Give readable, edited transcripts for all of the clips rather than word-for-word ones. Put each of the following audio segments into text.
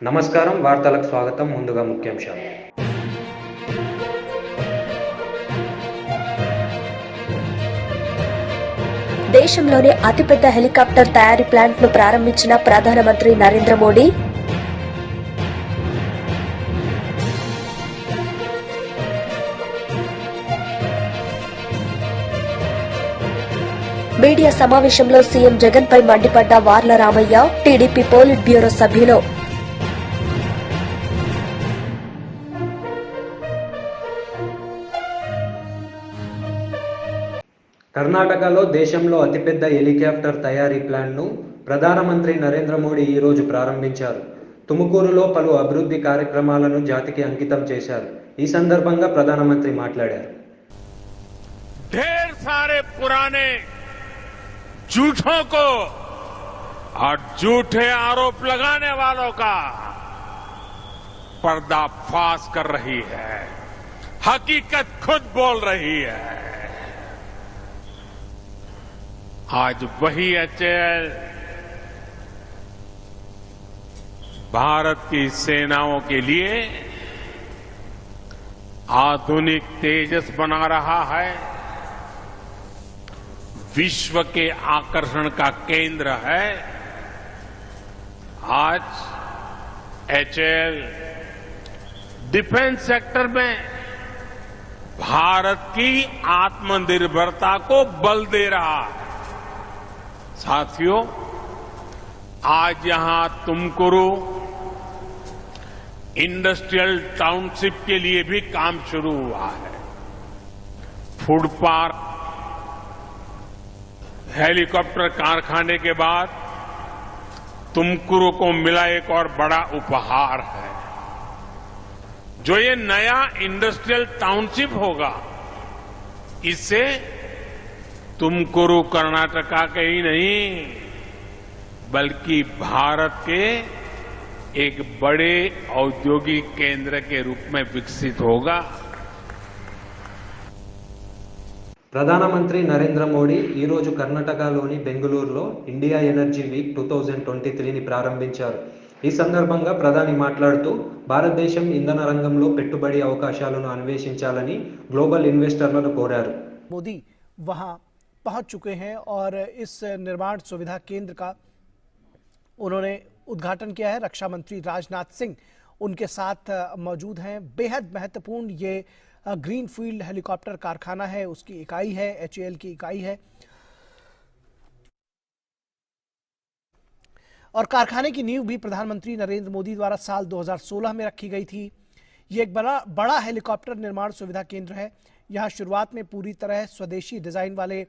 నమస్కారం వార్తలకు స్వాగతం. ముందుగా ముఖ్యాంశాలు. దేశంలోనే అతిపెద్ద హెలికాప్టర్ తయారీ ప్లాంట్ ను ప్రారంభించిన ప్రధానమంత్రి నరేంద్ర మోడీ. మీడియా సమావేశంలో సీఎం జగన్ పై మండిపడ్డ వార్ల రామయ్య. టీడీపీ పోలిట్ బ్యూరో సభ్యులు. కర్ణాటకలో దేశంలో అతిపెద్ద హెలికాప్టర్ తయారీ ప్లాంట్ను ప్రధానమంత్రి నరేంద్ర మోడీ ఈ రోజు ప్రారంభించారు. తుముకూరులో పలు అభివృద్ధి కార్యక్రమాలను జాతికి అంకితం చేశారు. ఈ సందర్భంగా ప్రధానమంత్రి మాట్లాడారు. ढेर सारे पुराने झूठों को और झूठे आरोप लगाने वालों का पर्दाफाश कर रही है। हकीकत खुद बोल रही है। आज वही एचएएल भारत की सेनाओं के लिए आधुनिक तेजस बना रहा है, विश्व के आकर्षण का केंद्र है। आज एचएएल डिफेंस सेक्टर में भारत की आत्मनिर्भरता को बल दे रहा है। साथियों, आज यहां तुमकुरू इंडस्ट्रियल टाउनशिप के लिए भी काम शुरू हुआ है। फूड पार्क, हेलीकॉप्टर कारखाने के बाद तुमकुरू को मिला एक और बड़ा उपहार है। जो ये नया इंडस्ट्रियल टाउनशिप होगा, इससे तुमकुरू कर्नाटका के ही नहीं बल्कि भारत के एक बड़े औद्योगिक केंद्र के रूप में विकसित होगा। ప్రధానమంత్రి నరేంద్ర మోడీ ఈ రోజు కర్ణాటకలోని బెంగళూరులో ఇండియా ఎనర్జీ వీక్ 2023ని ప్రారంభించారు. ఈ సందర్భంగా ప్రధాని మాట్లాడుతూ భారతదేశం ఇంధన రంగంలో పెట్టుబడి అవకాశాలను అన్వేషించాలని గ్లోబల్ ఇన్వెస్టర్లను కోరారు. मोदी वहां पहुंच चुके हैं और इस निर्माण सुविधा केंद्र का उन्होंने उद्घाटन किया है। रक्षा मंत्री राजनाथ सिंह उनके साथ मौजूद हैं। बेहद महत्वपूर्ण ये ग्रीन फील्ड हेलीकॉप्टर कारखाना है, उसकी इकाई है, एचएएल की इकाई है। और कारखाने की नींव भी प्रधानमंत्री नरेंद्र मोदी द्वारा साल 2016 में रखी गई थी। ये एक बड़ा हेलीकॉप्टर निर्माण सुविधा केंद्र है। यहां शुरुआत में पूरी तरह स्वदेशी डिजाइन वाले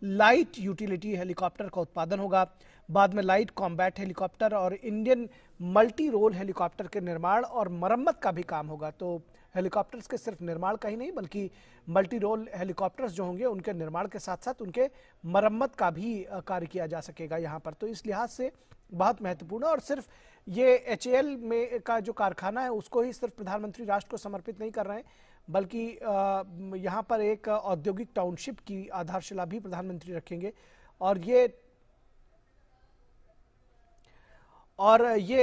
लाइट यूटिलिटी हेलीकॉप्टर का उत्पादन होगा। बाद में लाइट कॉम्बैट हेलीकॉप्टर और इंडियन मल्टी रोल हेलीकॉप्टर के निर्माण और मरम्मत का भी काम होगा। तो हेलीकॉप्टर्स के सिर्फ निर्माण का ही नहीं बल्कि मल्टी रोल हेलीकॉप्टर्स जो होंगे उनके निर्माण के साथ साथ उनके मरम्मत का भी कार्य किया जा सकेगा यहाँ पर। तो इस लिहाज से बहुत महत्वपूर्ण है। और सिर्फ ये एचएएल में का जो कारखाना है उसको ही सिर्फ प्रधानमंत्री राष्ट्र को समर्पित नहीं कर रहे हैं बल्कि यहाँ पर एक औद्योगिक टाउनशिप की आधारशिला भी प्रधानमंत्री रखेंगे। और ये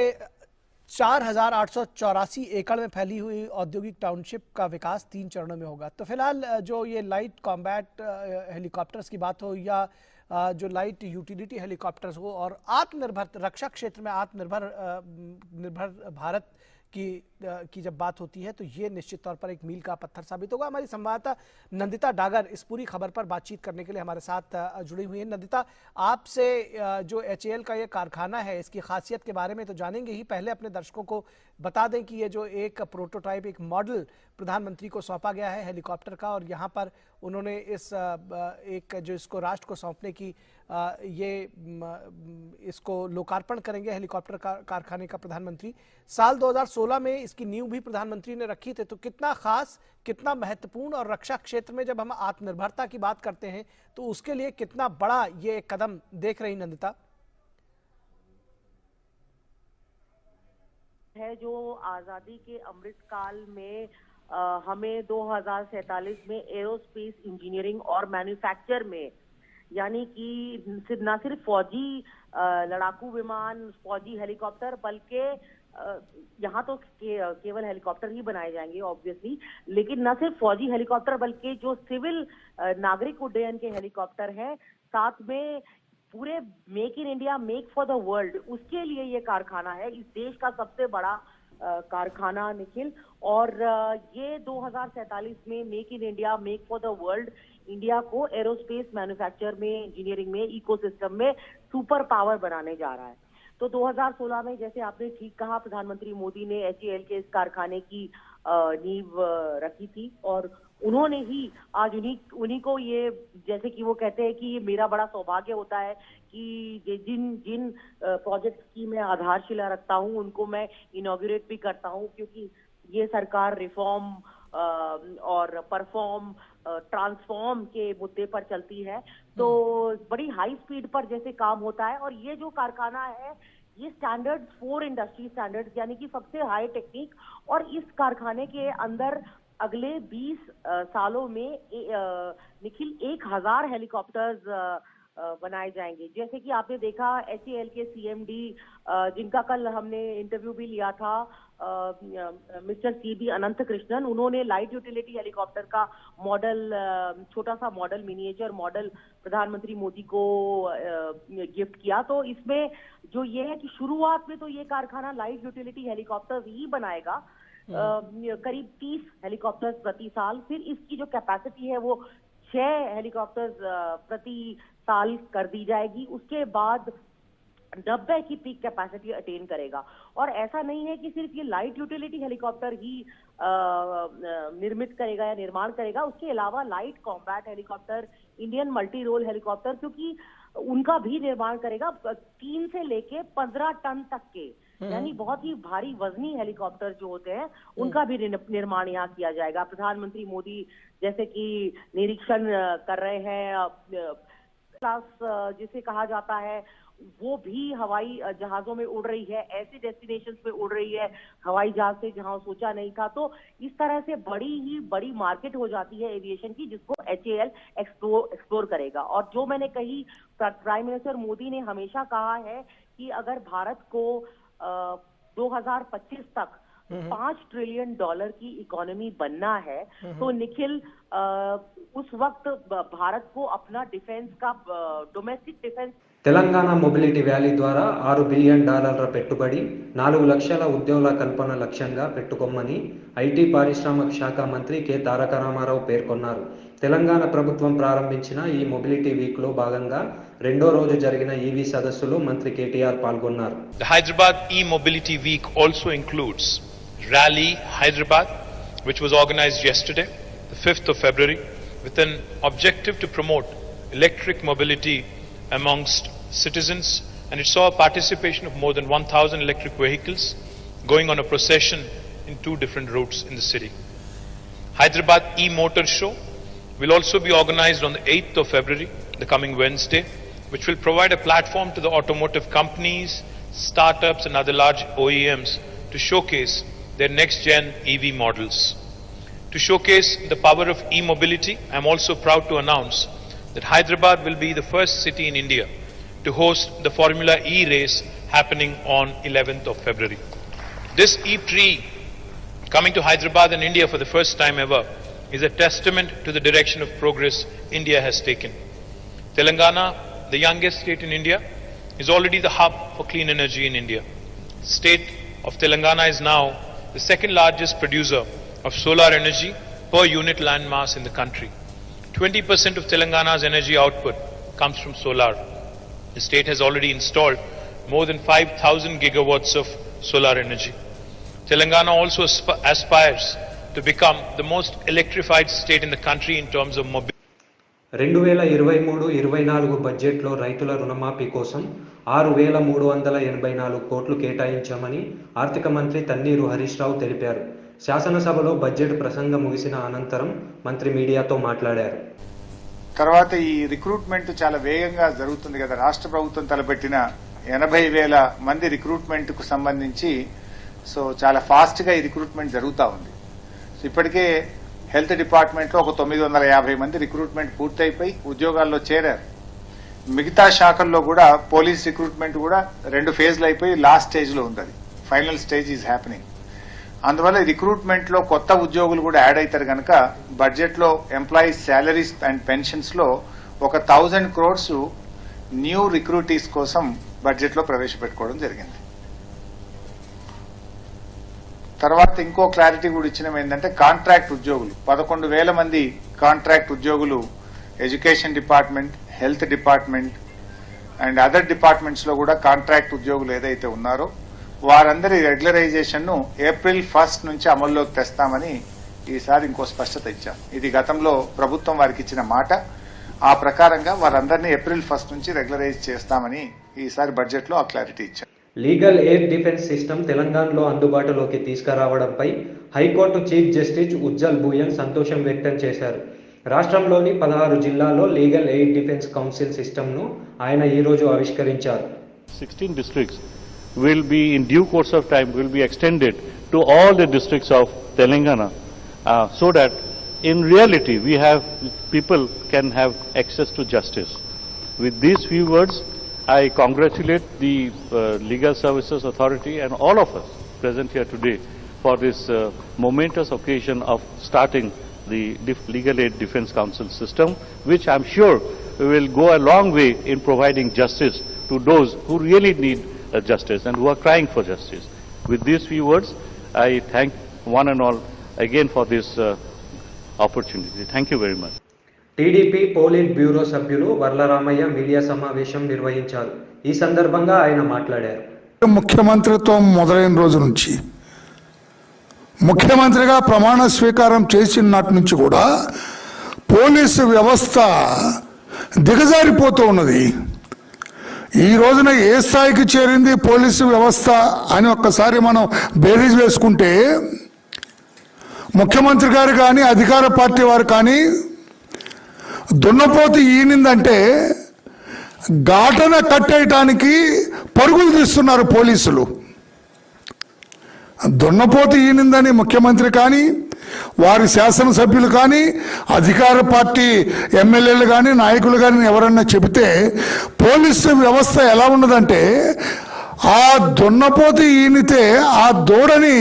4,884 एकड़ में फैली हुई औद्योगिक टाउनशिप का विकास 3 चरणों में होगा। तो फिलहाल जो ये लाइट कॉम्बैट हेलीकॉप्टर्स की बात हो या जो लाइट यूटिलिटी हेलीकॉप्टर्स हो और आत्मनिर्भर रक्षा क्षेत्र में निर्भर भारत की जब बात होती है तो ये निश्चित तौर पर एक मील का पत्थर साबित होगा। हमारी संवाददाता नंदिता डागर इस पूरी खबर पर बातचीत करने के लिए हमारे साथ जुड़ी हुई है। नंदिता, आपसे जो एचएएल का ये कारखाना है इसकी खासियत के बारे में तो जानेंगे ही, पहले अपने दर्शकों को बता दें कि ये जो एक प्रोटोटाइप, एक मॉडल प्रधानमंत्री को सौंपा गया है हेलीकॉप्टर का और यहाँ पर उन्होंने एक जो इसको राष्ट्र को सौंपने की इसको लोकार्पण करेंगे हेलीकॉप्टर कारखाने का प्रधानमंत्री। साल 2016 में इसकी नींव भी प्रधानमंत्री ने रखी थी। तो कितना खास, कितना महत्वपूर्ण और रक्षा क्षेत्र में जब हम आत्मनिर्भरता की बात करते हैं तो उसके लिए कितना बड़ा ये कदम देख रही नंदिता? है जो आजादी के अमृत काल में हमें 2047 में एरोस्पेस इंजीनियरिंग और मैन्युफैक्चर में, यानी कि न सिर्फ फौजी लड़ाकू विमान, फौजी हेलीकॉप्टर, बल्कि यहाँ तो केवल हेलीकॉप्टर ही बनाए जाएंगे ऑब्वियसली, लेकिन न सिर्फ फौजी हेलीकॉप्टर बल्कि जो सिविल नागरिक उड्डयन के हेलीकॉप्टर हैं, साथ में पूरे make in India make for the world, उसके लिए ये कारखाना है, इस देश का सबसे बड़ा कारखाना निखिल। और ये 2047 में make in India make for the world India को एरोस्पेस मैन्युफैक्चर में, इंजीनियरिंग में, इकोसिस्टम में सुपर पावर बनाने जा रहा है। तो 2016 में जैसे आपने ठीक कहा, प्रधानमंत्री मोदी ने HAL के इस कारखाने की नींव रखी थी और उन्होंने ही आज उन्हीं को ये, जैसे कि वो कहते हैं कि ये मेरा बड़ा सौभाग्य होता है कि जिन प्रोजेक्ट्स की मैं आधारशिला रखता हूं उनको मैं इनॉग्रेट भी करता हूं, क्योंकि ये सरकार रिफॉर्म और परफॉर्म ट्रांसफॉर्म के मुद्दे पर चलती है। तो बड़ी हाई स्पीड पर जैसे काम होता है। और ये जो कारखाना है ये स्टैंडर्ड 4 इंडस्ट्री स्टैंडर्ड्स यानी कि सबसे हाई टेक्निक, और इस कारखाने के अंदर अगले 20 सालों में निखिल 1000 हेलीकॉप्टर्स बनाए जाएंगे। जैसे कि आपने देखा HAL के CMD जिनका कल हमने इंटरव्यू भी लिया था, मिस्टर CB अनंत कृष्णन, उन्होंने लाइट यूटिलिटी हेलीकॉप्टर का मॉडल, छोटा सा मॉडल, मिनिएचर मॉडल प्रधानमंत्री मोदी को गिफ्ट किया। तो इसमें जो ये है कि शुरुआत में तो ये कारखाना लाइट यूटिलिटी हेलीकॉप्टर ही बनाएगा, करीब 30 हेलीकॉप्टर्स प्रति साल। फिर इसकी जो कैपेसिटी है वो 6 हेलीकॉप्टर्स प्रति साल कर दी जाएगी। उसके बाद 90 की पीक कैपेसिटी अटेन करेगा। और ऐसा नहीं है कि सिर्फ ये लाइट यूटिलिटी हेलीकॉप्टर ही निर्मित करेगा या निर्माण करेगा, उसके अलावा light combat helicopter, Indian multi role helicopter, क्योंकि उनका भी निर्माण करेगा 3 से लेके 15 टन तक के, यानी बहुत ही भारी वजनी हेलीकॉप्टर जो होते हैं उनका भी निर्माण यहाँ किया जाएगा। प्रधानमंत्री मोदी जैसे कि निरीक्षण कर रहे हैं, क्लास जिसे कहा जाता है वो भी हवाई जहाजों में उड़ रही है, ऐसे डेस्टिनेशंस पे उड़ रही है हवाई जहाज से जहां सोचा नहीं था। तो इस तरह से बड़ी मार्केट हो जाती है एविएशन की, जिसको HAL एक्सप्लोर करेगा। और जो मैंने कही, प्राइम मिनिस्टर मोदी ने हमेशा कहा है कि अगर भारत को 2025 तक $5 ट्रिलियन की इकोनॉमी बनना है तो निखिल उस वक्त भारत को अपना डिफेंस का, domestic defence. Telangana mobility valley ద్వారా $6 బిలియన్ పెట్టుబడి, 4 లక్షల ఉద్యోగాల కల్పన లక్ష్యంగా పెట్టుకోమని ఐటీ పారిశ్రామిక శాఖ మంత్రి కె తారక రామారావు పేర్కొన్నారు. తెలంగాణ ప్రభుత్వం ప్రారంభించిన ఈ మొబిలిటీ వీక్లో భాగంగా రెండో రోజు జరిగిన ఈవీ సదస్సులో మంత్రి కేటీఆర్ పాల్గొన్నారు. The Hyderabad e-mobility week also includes Rally Hyderabad, which was organized yesterday, the 5th of February, with an objective to promote electric mobility amongst citizens, and it saw a participation of more than 1,000 electric vehicles going on a procession in 2 different routes in the city. Hyderabad e-motor show will also be organized on the 8th of February, the coming Wednesday, which will provide a platform to the automotive companies, startups and other large OEMs to showcase their next-gen EV models. To showcase the power of e-mobility, I am also proud to announce that Hyderabad will be the first city in India to host the Formula E race happening on 11th of February. This e-tree coming to Hyderabad and India for the first time ever is a testament to the direction of progress India has taken. Telangana, the youngest state in India, is already the hub for clean energy in India. The state of Telangana is now the second largest producer of solar energy per unit land mass in the country. 20% of Telangana's energy output comes from solar. The state has already installed more than 5,000 gigawatts of solar energy. Telangana also aspires to become the most electrified state in the country in terms of mobility. 2023-24 బడ్జెట్లో రైతుల రుణమాఫీ కోసం 6,384 కోట్లు కేటాయించామని ఆర్థిక మంత్రి తన్నీరు హరీష్ రావు తెలిపారు. శాసనసభలో budget ప్రసంగం ముగిసిన అనంతరం మంత్రి మీడియాతో మాట్లాడారు. తర్వాత ఈ రిక్రూట్మెంట్ చాలా వేగంగా జరుగుతుంది కదా. రాష్ట్ర ప్రభుత్వం తలపెట్టిన 80,000 మంది రిక్రూట్మెంట్ కు సంబంధించి చాలా ఫాస్ట్ గా ఈ రిక్రూట్మెంట్ జరుగుతూ ఉంది. ఇప్పటికే హెల్త్ డిపార్ట్మెంట్ లో ఒక 950 మంది రిక్రూట్మెంట్ పూర్తయిపోయి ఉద్యోగాల్లో చేరారు. మిగతా శాఖల్లో కూడా పోలీస్ రిక్రూట్మెంట్ కూడా 2 ఫేజ్లు అయిపోయి లాస్ట్ స్టేజ్ లో ఉంది. Final stage is happening. అందువల్ల రిక్రూట్మెంట్ లో కొత్త ఉద్యోగులు కూడా యాడ్ అవుతారు కనుక బడ్జెట్ లో ఎంప్లాయీస్ శాలరీస్ అండ్ పెన్షన్స్ లో ఒక 1000 crores న్యూ రిక్రూటీస్ కోసం బడ్జెట్ లో ప్రవేశపెట్టుకోవడం జరిగింది. తర్వాత ఇంకో క్లారిటీ కూడా ఇచ్చినాం ఏంటంటే కాంట్రాక్ట్ ఉద్యోగులు 11,000 మంది కాంట్రాక్ట్ ఉద్యోగులు education department, health department and other departments లో కూడా కాంట్రాక్ట్ ఉద్యోగులు ఏదైతే ఉన్నారో వారందరి రెగ్యులరైజేషన్ ను April 1 నుంచి అమల్లోకి తెస్తామని ఈసారి ఇంకో స్పష్టత ఇచ్చాం. ఇది గతంలో ప్రభుత్వం వారికి ఇచ్చిన మాట. ఆ ప్రకారంగా వారందరినీ April 1 నుంచి రెగ్యులరైజ్ చేస్తామని ఈసారి బడ్జెట్ లో ఆ క్లారిటీ ఇచ్చాం. లీగల్ ఎయిర్ డిఫెన్స్ సిస్టమ్ తెలంగాణలో అందుబాటులోకి తీసుకురావడంపై high court chief justice Ujjal Bhuyan సంతోషం వ్యక్తం చేశారు. రాష్ట్రంలోని 16 జిల్లాల్లో లీగల్ ఎయిర్ డిఫెన్స్ కౌన్సిల్ సిస్టమ్ను ఆయన ఈరోజు ఆవిష్కరించారు. 16 districts will be in due course of time will be extended to all the districts of Telangana so that in reality we have people can have access to justice. With these few words, I congratulate the Legal Services Authority and all of us present here today for this momentous occasion of starting the Legal Aid Defence Council system, which I'm sure will go a long way in providing justice to those who really need justice and who are crying for justice. With these few words, I thank one and all again for this opportunity. Thank you very much. TDP polit bureau సభ్యులు Varla Ramaiah media సమావేశం నిర్వహించారు. ఈ సందర్భంగా ఆయన మాట్లాడారు. ముఖ్యమంత్రిత్వం మొదలైన రోజు నుంచి ముఖ్యమంత్రిగా ప్రమాణ స్వీకారం చేసిన నాటి నుంచి కూడా పోలీసు వ్యవస్థ దిగజారిపోతూ ఉన్నది. ఈ రోజున ఏ స్థాయికి చేరింది పోలీసు వ్యవస్థ అని ఒక్కసారి మనం బేరీజ్ వేసుకుంటే ముఖ్యమంత్రి గారు కానీ అధికార పార్టీ వారు కానీ దున్నపోతు ఈనిందంటే ఘాటన కట్టేయటానికి పరుగులు తీస్తున్నారు పోలీసులు. దున్నపోతు ఈనిందని ముఖ్యమంత్రి కానీ వారి శాసనసభ్యులు కానీ అధికార పార్టీ ఎమ్మెల్యేలు కానీ నాయకులు కానీ ఎవరన్నా చెబితే పోలీసు వ్యవస్థ ఎలా ఉన్నదంటే ఆ దున్నపోతు ఈనితే ఆ దూడని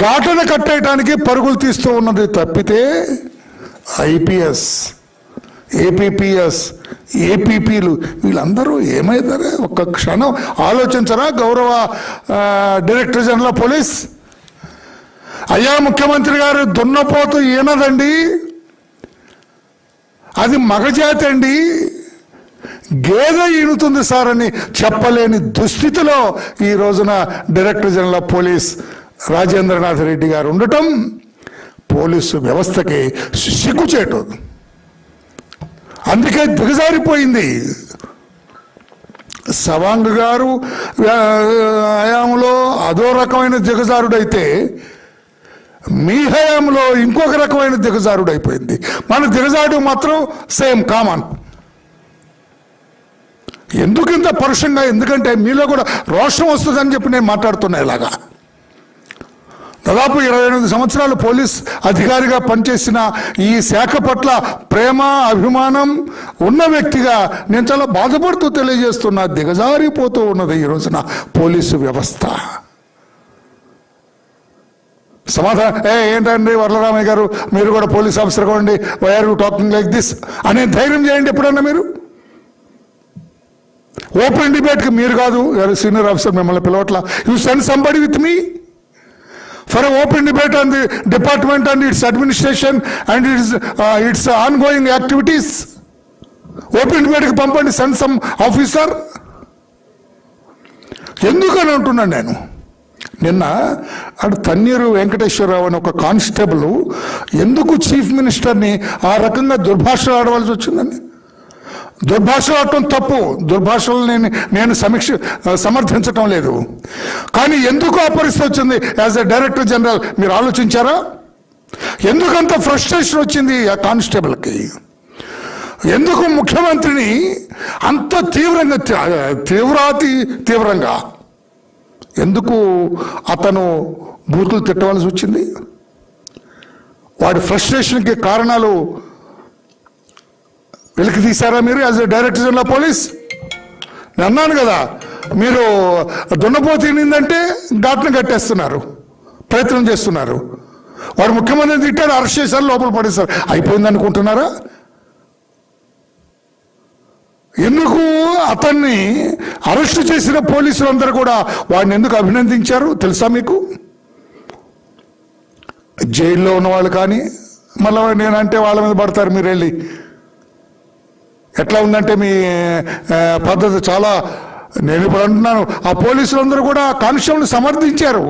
ఘాటన కట్టేయటానికి పరుగులు తీస్తూ ఉన్నది తప్పితే ఐపీఎస్, ఏపీపీఎస్, ఏపీపీలు వీళ్ళందరూ ఏమవుతారే ఒక్క క్షణం ఆలోచించరా గౌరవ డైరెక్టర్ జనరల్ ఆఫ్ పోలీస్? అయ్యా ముఖ్యమంత్రి గారు దున్నపోతు ఈనదండి, అది మగజాతి అండి, గేదె ఈనుతుంది సార్ అని చెప్పలేని దుస్థితిలో ఈ రోజున director general of police Rajendranath Reddy గారు ఉండటం పోలీసు వ్యవస్థకి సిగ్గుచేటు. అందుకే దిగజారిపోయింది. సవాంగ్ గారు హయాంలో అదో రకమైన దిగజారుడైతే మీ హయాంలో ఇంకొక రకమైన దిగజారుడైపోయింది. మన దిగజారు మాత్రం సేమ్ కామన్. ఎందుకు ఇంత పరుషంగా? ఎందుకంటే మీలో కూడా రోషం వస్తుందని చెప్పి నేను మాట్లాడుతున్నా. ఇలాగా దాదాపు 28 సంవత్సరాలు పోలీస్ అధికారిగా పనిచేసిన ఈ శాఖ పట్ల ప్రేమ అభిమానం ఉన్న వ్యక్తిగా నేను చాలా బాధపడుతూ తెలియజేస్తున్నా. దిగజారిపోతూ ఉన్నది ఈ రోజున పోలీసు వ్యవస్థ. సమాధానం ఏంటండి వర్లరామయ్య గారు, మీరు కూడా పోలీస్ ఆఫీసర్ కావండి, why are you talking like this అనే ధైర్యం చేయండి ఎప్పుడన్నా మీరు. ఓపెన్ డిబేట్కి మీరు కాదు, సీనియర్ ఆఫీసర్ మిమ్మల్ని పిలవట్లా. You send somebody with me for an open debate on the department and its administration and its ongoing activities. Open debate ki pampandi, send some officer. ఎందుకని అంటున్నాను నేను. నిన్న అటు తన్నీరు వెంకటేశ్వరరావు అని ఒక కానిస్టేబుల్ ఎందుకు చీఫ్ మినిస్టర్ని ఆ రకంగా దుర్భాషలు ఆడవలసి వచ్చిందని. దుర్భాషలు ఆడటం తప్పు, దుర్భాషలు నేను సమర్థించటం లేదు. కానీ ఎందుకు ఆ పరిస్థితి వచ్చింది యాజ్ ఎ డైరెక్టర్ జనరల్ మీరు ఆలోచించారా? ఎందుకంత ఫ్రస్ట్రేషన్ వచ్చింది ఆ కానిస్టేబుల్కి? ఎందుకు ముఖ్యమంత్రిని అంత తీవ్రంగా ఎందుకు అతను బూతులు తిట్టవలసి వచ్చింది? వాడి ఫ్రస్ట్రేషన్కి కారణాలు వెలికి తీశారా మీరు as a director general of police? నేను అన్నాను కదా, మీరు దున్నపోతు తినిందంటే ఘాట్ను కట్టేస్తున్నారు, ప్రయత్నం చేస్తున్నారు. వాడు ముఖ్యమంత్రిని తిట్టారు, అరెస్ట్ చేశారు, లోపల పడేశారు. అయిపోయింది అనుకుంటున్నారా? ఎందుకు అతన్ని అరెస్ట్ చేసిన పోలీసులందరూ కూడా వాడిని ఎందుకు అభినందించారు తెలుసా మీకు? జైల్లో ఉన్న వాళ్ళు కానీ మళ్ళీ నేనంటే వాళ్ళ మీద పడతారు. మీరు వెళ్ళి ఎట్లా ఉందంటే మీ పద్ధతి చాలా, నేను ఇప్పుడు అంటున్నాను, ఆ పోలీసులందరూ కూడా కానిస్టేబుల్ని సమర్థించారు.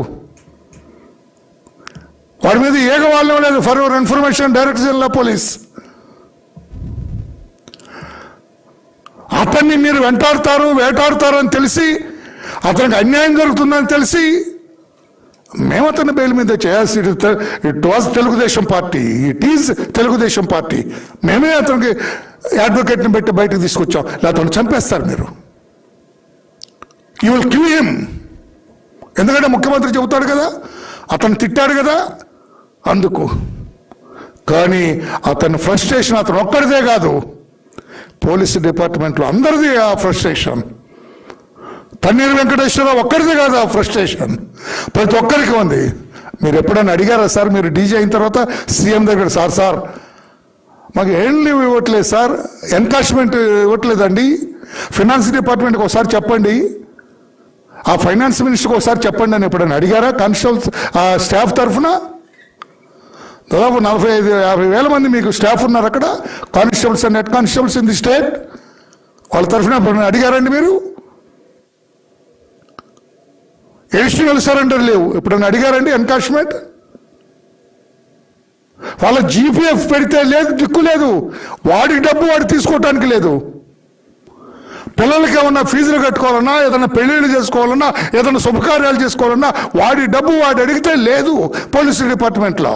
వాడి మీద ఏగ వాళ్ళం లేదు. For your information, director general of police. అతన్ని మీరు వేటాడతారు అని తెలిసి, అతనికి అన్యాయం జరుగుతుందని తెలిసి మేము అతన్ని బెయిల్ మీద చేయాల్సి, it was Telugu Desam party, it is Telugu Desam party. మేమే అతనికి అడ్వకేట్ని పెట్టి బయటకు తీసుకొచ్చాం. అతను చంపేస్తారు మీరు. You will kill him. ఎందుకంటే ముఖ్యమంత్రి చెబుతాడు కదా, అతను తిట్టాడు కదా, అందుకు. కానీ అతని ఫ్రస్ట్రేషన్ అతను ఒక్కడిదే కాదు, పోలీసు డిపార్ట్మెంట్లో అందరిది ఆ ఫ్రస్ట్రేషన్. తన్నీరు వెంకటేశ్వరరావు ఒక్కరిది కాదు ఆ ఫ్రస్ట్రేషన్, ప్రతి ఒక్కరికి ఉంది. మీరు ఎప్పుడైనా అడిగారా సార్, మీరు డీజీ అయిన తర్వాత సీఎం దగ్గర, సార్ మాకు ఏం లీవ్ ఇవ్వట్లేదు సార్, ఎన్కాష్మెంట్ ఇవ్వట్లేదండి, ఫైనాన్స్ డిపార్ట్మెంట్కి ఒకసారి చెప్పండి, ఆ ఫైనాన్స్ మినిస్టర్కి ఒకసారి చెప్పండి అని ఎప్పుడైనా అడిగారా? కానిస్టేబుల్స్ స్టాఫ్ తరఫున దాదాపు 45-50 వేల మంది మీకు స్టాఫ్ ఉన్నారు అక్కడ, constables and head constables in the state. వాళ్ళ తరఫున అడిగారండి మీరు? ఎడిషనల్ సరెండర్ లేవు, ఎప్పుడైనా అడిగారండి ఎన్కాష్మెంట్? వాళ్ళ జీపీఎఫ్ పెడితే లేదు, దిక్కు లేదు, వాడి డబ్బు వాడు తీసుకోవటానికి లేదు. పిల్లలకి ఏమన్నా ఫీజులు కట్టుకోవాలన్నా, ఏదైనా పెళ్లిళ్ళు చేసుకోవాలన్నా, ఏదైనా శుభకార్యాలు చేసుకోవాలన్నా వాడి డబ్బు వాడు అడిగితే లేదు పోలీసు డిపార్ట్మెంట్లో.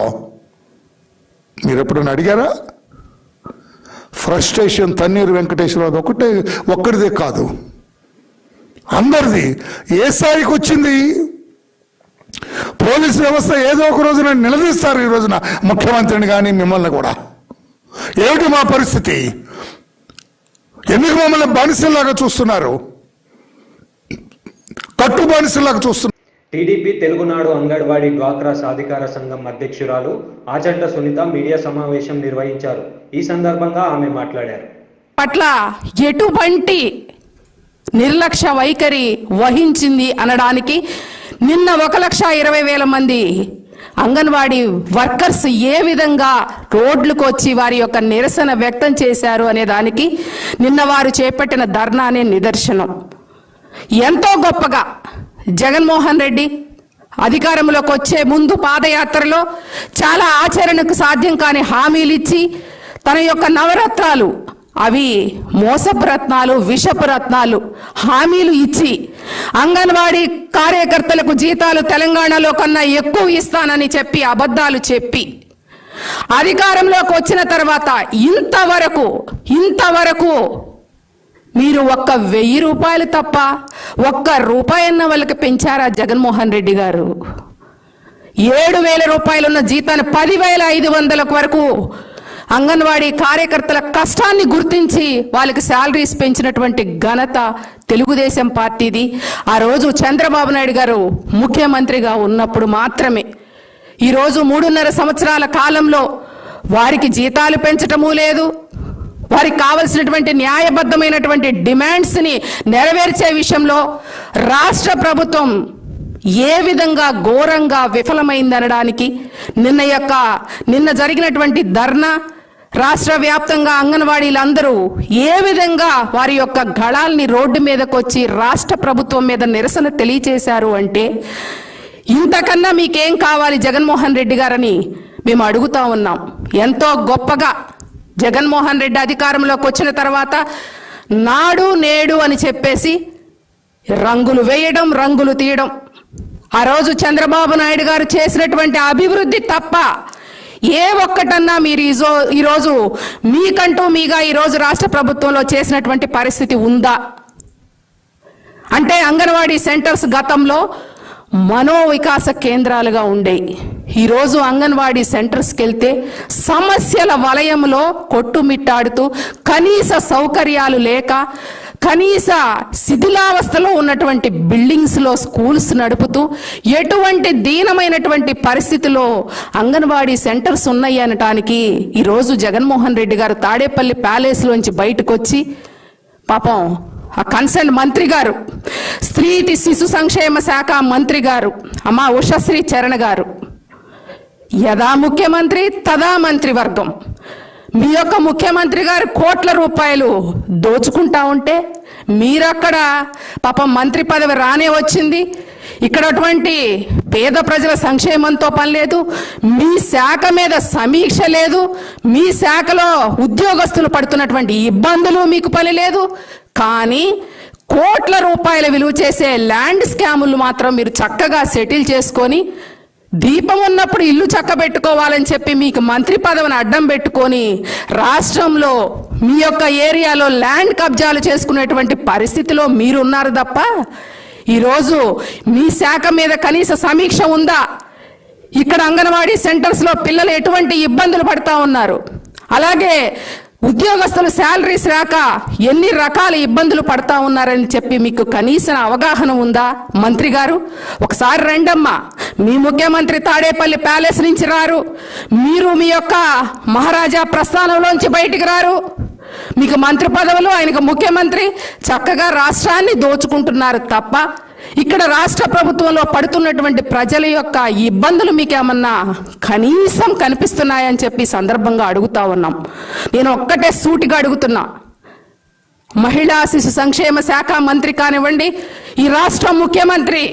మీరు ఎప్పుడైనా అడిగారా? ఫ్రస్ట్రేషన్ తన్నీరు వెంకటేశ్వరరావు ఒక్కడిదే కాదు, అందరిది. ఏ స్థాయికి వచ్చింది? పోలీసు వ్యవస్థ ఏదో ఒక రోజున నిలదీస్తారు. ఈ రోజున ముఖ్యమంత్రిని కానీ మిమ్మల్ని కూడా. ఏమిటి మా పరిస్థితి? ఎందుకు మమ్మల్ని బానిసల్లాగా చూస్తున్నారు? కట్టు బానిసల్లాగా చూస్తున్నారు. టీడీపీ తెలుగునాడు అంగన్వాడీ డ్వాక్రా సాధికార సంఘం అధ్యక్షురాలు ఆచంట సునీత మీడియా సమావేశం నిర్వహించారు. ఈ సందర్భంగా ఆమె మాట్లాడారు. పట్ల ఎటువంటి నిర్లక్ష్య వైఖరి వహించింది అనడానికి నిన్న 1,20,000 మంది అంగన్వాడీ వర్కర్స్ ఏ విధంగా రోడ్లకు వచ్చి వారి యొక్క నిరసన వ్యక్తం చేశారు అనే దానికి నిన్న వారు చేపట్టిన ధర్నానే నిదర్శనం. ఎంతో గొప్పగా జగన్మోహన్ రెడ్డి అధికారంలోకి వచ్చే ముందు పాదయాత్రలో చాలా ఆచరణకు సాధ్యం కాని హామీలు ఇచ్చి తన యొక్క నవరత్నాలు, అవి మోసపు రత్నాలు, విషపు రత్నాలు హామీలు ఇచ్చి అంగన్వాడీ కార్యకర్తలకు జీతాలు తెలంగాణలో కన్నా ఎక్కువ ఇస్తానని చెప్పి అబద్ధాలు చెప్పి అధికారంలోకి వచ్చిన తర్వాత ఇంతవరకు మీరు ఒక్క 1,000 రూపాయలు తప్ప ఒక్క రూపాయన్న వాళ్ళకి పెంచారా జగన్మోహన్ రెడ్డి గారు? 7,000 రూపాయలున్న జీతాన్ని 10,500 వరకు అంగన్వాడీ కార్యకర్తల కష్టాన్ని గుర్తించి వాళ్ళకి శాలరీస్ పెంచినటువంటి ఘనత తెలుగుదేశం పార్టీది. ఆ రోజు చంద్రబాబు నాయుడు గారు ముఖ్యమంత్రిగా ఉన్నప్పుడు మాత్రమే. ఈరోజు 3.5 సంవత్సరాల కాలంలో వారికి జీతాలు పెంచటమూ లేదు, వారికి కావలసినటువంటి న్యాయబద్ధమైనటువంటి డిమాండ్స్ని నెరవేర్చే విషయంలో రాష్ట్ర ప్రభుత్వం ఏ విధంగా ఘోరంగా విఫలమైందనడానికి నిన్న జరిగినటువంటి ధర్నా, రాష్ట్ర వ్యాప్తంగా అంగన్వాడీలందరూ ఏ విధంగా వారి యొక్క గళాల్ని రోడ్డు మీదకి వచ్చి రాష్ట్ర ప్రభుత్వం మీద నిరసన తెలియచేశారు అంటే, ఇంతకన్నా మీకేం కావాలి జగన్మోహన్ రెడ్డి గారని మేము అడుగుతా ఉన్నాం. ఎంతో గొప్పగా జగన్మోహన్ రెడ్డి అధికారంలోకి వచ్చిన తర్వాత నాడు నేడు అని చెప్పేసి రంగులు వేయడం, రంగులు తీయడం. ఆ రోజు చంద్రబాబు నాయుడు గారు చేసినటువంటి అభివృద్ధి తప్ప ఏ ఒక్కటన్నా మీరు ఈరోజు మీకంటూ మీగా ఈరోజు రాష్ట్ర ప్రభుత్వంలో చేసినటువంటి పరిస్థితి ఉందా అంటే, అంగన్వాడీ సెంటర్స్ గతంలో మనోవికాస కేంద్రాలుగా ఉండేవి. ఈరోజు అంగన్వాడీ సెంటర్స్కి వెళ్తే సమస్యల వలయంలో కొట్టుమిట్టాడుతూ కనీస సౌకర్యాలు లేక కనీస శిథిలావస్థలో ఉన్నటువంటి బిల్డింగ్స్లో స్కూల్స్ నడుపుతూ ఎటువంటి దీనమైనటువంటి పరిస్థితిలో అంగన్వాడీ సెంటర్స్ ఉన్నాయి అనటానికి ఈరోజు జగన్మోహన్ రెడ్డి గారు తాడేపల్లి ప్యాలెస్లోంచి బయటకు వచ్చి పాపం ఆ కన్సర్న్ మంత్రి గారు, స్త్రీ శిశు సంక్షేమ శాఖ మంత్రి గారు అమ్మా ఉషశ్రీ చరణ్ గారు, యదా ముఖ్యమంత్రి తదా మంత్రివర్గం, మీ యొక్క ముఖ్యమంత్రి గారు కోట్ల రూపాయలు దోచుకుంటా ఉంటే మీరక్కడ పాపం మంత్రి పదవి రానే వచ్చింది. ఇక్కడ అటువంటి పేద ప్రజల సంక్షేమంతో పని లేదు, మీ శాఖ మీద సమీక్ష లేదు, మీ శాఖలో ఉద్యోగస్తులు పడుతున్నటువంటి ఇబ్బందులు మీకు పని లేదు. కానీ కోట్ల రూపాయల విలువ చేసే ల్యాండ్ స్కాములు మాత్రం మీరు చక్కగా సెటిల్ చేసుకొని, దీపం ఉన్నప్పుడు ఇల్లు చక్కబెట్టుకోవాలని చెప్పి మీకు మంత్రి పదవిని అడ్డం పెట్టుకొని రాష్ట్రంలో మీ యొక్క ఏరియాలో ల్యాండ్ కబ్జాలు చేసుకునేటువంటి పరిస్థితిలో మీరున్నారు తప్ప ఈరోజు మీ శాఖ మీద కనీస సమీక్ష ఉందా? ఇక్కడ అంగన్వాడీ సెంటర్స్లో పిల్లలు ఎటువంటి ఇబ్బందులు పడతా ఉన్నారు, అలాగే ఉద్యోగస్తులు శాలరీస్ రాక ఎన్ని రకాల ఇబ్బందులు పడతా ఉన్నారని చెప్పి మీకు కనీస అవగాహన ఉందా మంత్రి గారు? ఒకసారి రండమ్మా, మీ ముఖ్యమంత్రి తాడేపల్లి ప్యాలెస్ నుంచి రారు, మీరు మీ యొక్క మహారాజా ప్రస్థానంలోంచి బయటికి రారు, మీకు మంత్రి పదవులు, ఆయనకు ముఖ్యమంత్రి, చక్కగా రాష్ట్రాన్ని దోచుకుంటున్నారు తప్ప ఇక్కడ రాష్ట్ర ప్రభుత్వంలో పడుతున్నటువంటి ప్రజల యొక్క ఇబ్బందులు మీకు ఏమన్నా కనీసం కనిపిస్తున్నాయని చెప్పి సందర్భంగా అడుగుతా ఉన్నాం. నేను ఒక్కటే సూటిగా అడుగుతున్నా, మహిళా శిశు సంక్షేమ శాఖ మంత్రి కానివ్వండి, ఈ రాష్ట్ర ముఖ్యమంత్రి,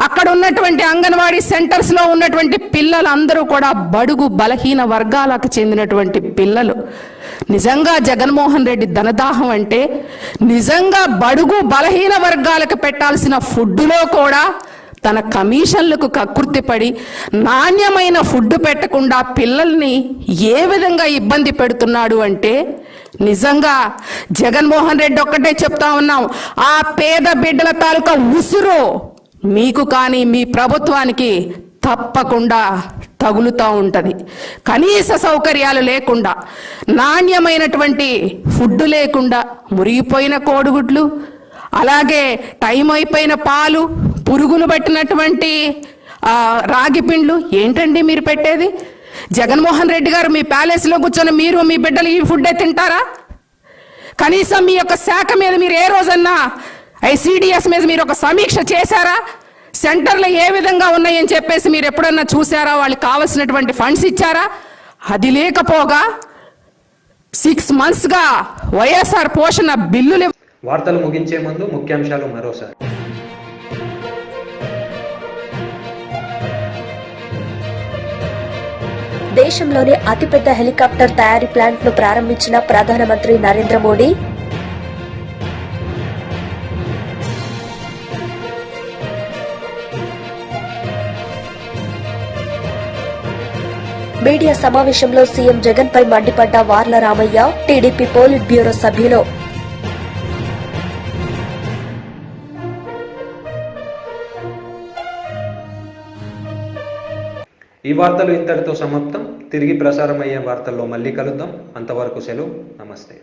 అక్కడ ఉన్నటువంటి అంగన్వాడీ సెంటర్స్ లో ఉన్నటువంటి పిల్లలందరూ కూడా బడుగు బలహీన వర్గాలకు చెందినటువంటి పిల్లలు. నిజంగా జగన్మోహన్ రెడ్డి ధనదాహం అంటే నిజంగా బడుగు బలహీన వర్గాలకు పెట్టాల్సిన ఫుడ్లో కూడా తన కమిషన్లకు కక్కుర్తిపడి నాణ్యమైన ఫుడ్ పెట్టకుండా పిల్లల్ని ఏ విధంగా ఇబ్బంది పెడుతున్నాడు అంటే నిజంగా జగన్మోహన్ రెడ్డి ఒక్కటే చెప్తా ఉన్నాం, ఆ పేద బిడ్డల తాలూకా ఉసురు మీకు కానీ మీ ప్రభుత్వానికి తప్పకుండా తగులుతూ ఉంటుంది. కనీస సౌకర్యాలు లేకుండా, నాణ్యమైనటువంటి ఫుడ్ లేకుండా, మురిగిపోయిన కోడిగుడ్లు, అలాగే టైం అయిపోయిన పాలు, పురుగులు పట్టినటువంటి రాగి పిండ్లు ఏంటండి మీరు పెట్టేది? జగన్మోహన్ రెడ్డి గారు మీ ప్యాలెస్లో కూర్చొని మీరు మీ బిడ్డలు ఈ ఫుడ్డే తింటారా? కనీసం మీ యొక్క శాఖ మీద మీరు ఏ రోజన్నా ఐసిడిఎస్ మీద మీరు ఒక సమీక్ష చేశారా? సెంటర్లు ఏ విధంగా ఉన్నాయని చెప్పేసి మీరు ఎప్పుడన్నా చూసారా? వాళ్ళకి కావాల్సినటువంటి ఫండ్స్ ఇచ్చారా? అది లేకపోగా 6 monthsగా వైఎస్ఆర్ పోషణ బిల్లులు. వార్తలు ముగించే ముందు ముఖ్యాంశాలు మరోసారి. దేశంలోనే అతిపెద్ద హెలికాప్టర్ తయారీ ప్లాంట్ ను ప్రారంభించిన ప్రధానమంత్రి నరేంద్ర మోడీ. మీడియా సమావేశంలో సీఎం జగన్ పై మండిపడ్డ వార్ల రామయ్య, టీడీపీ పోలిట్ బ్యూరో సభ్యులు. ఈ వార్తలు ఇంతటితో సమాప్తం. తిరిగి ప్రసారమయ్యే వార్తల్లో మళ్ళీ కలుద్దాం. అంతవరకు సెలవు. నమస్తే.